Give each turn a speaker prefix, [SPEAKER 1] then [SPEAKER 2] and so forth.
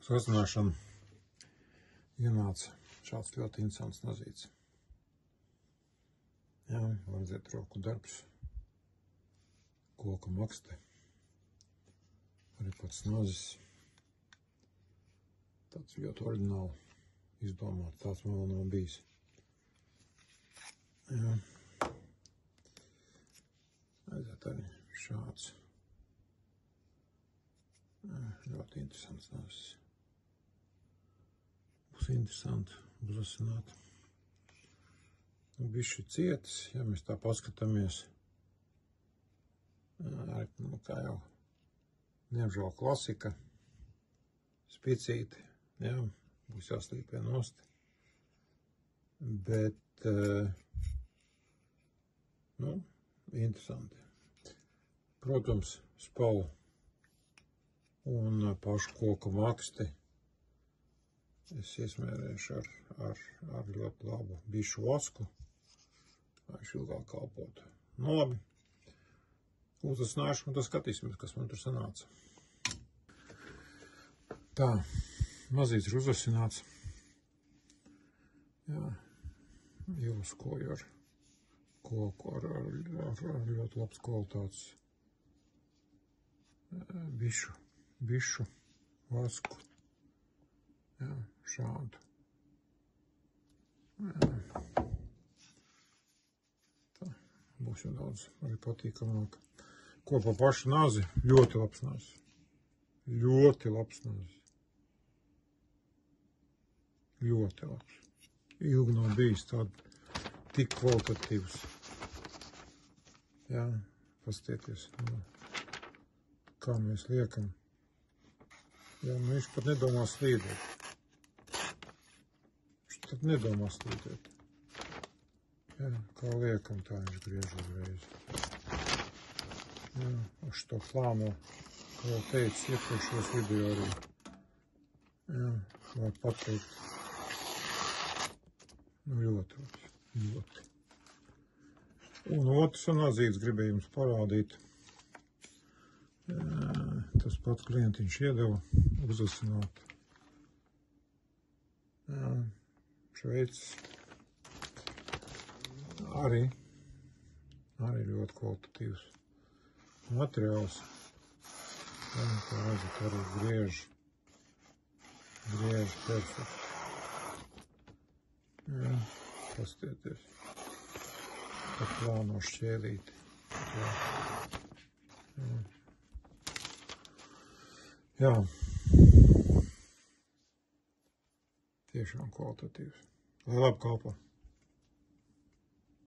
[SPEAKER 1] Sazināšana ienāca šāds ļoti interesants nazīts. Jā, var redzēt roku darbs, koka makste, arī pats nazis. Tāds ļoti oriģināli izdomāts, tāds man vēl nav bijis. Jā. Aiziet arī šāds. Ļoti interesants nazis. Būs interesanti uzrasināt. Bišķi cietis, ja mēs tā paskatāmies. Kā jau neapžēl klasika. Spicīti, jā, būs jāslīpē nost. Bet, interesanti. Protams, spalu un pašu koku maksti es iesmērēšu ar ļoti labu bišu vasku, lai viņš ilgāk kalpotu. Nu labi, uzasināšu un tad skatīsimies, kas man tur sanāca. Tā, mazīts ir uzasināts. Jā, ievaskoju ar koku, ar ļoti labs kvalitātes bišu vasku. Jā, šādu. Jā. Tā, būs jau daudz arī patīkamāk. Ko pa pašu nazi? Ļoti labs nazis. Ļoti labs nazis. Ļoti labs. Ilgi nav bijis tik kvalitatīvs. Jā, pastieties, kā mēs liekam. Jā, viņš pat nedomā slīdēt. Viņš pat nedomā slīdēt. Jā, kā liekam, tā viņš griež uzreiz. Jā, uz to plāno, kā jau teicu, iepriekšos video arī. Jā, var pateikt. Ļoti. Un otrs nazīts gribēju jums parādīt. Tas pats klientiņš iedeva uzasināt. Šveicis arī ļoti kvalitatīvs materiāls. Tā redzat, arī griež perfekti. Jā, pastieties. Pat plāno šķēlīti. Jā. Tiešām kvalitatīvs. Lai labi kalpo.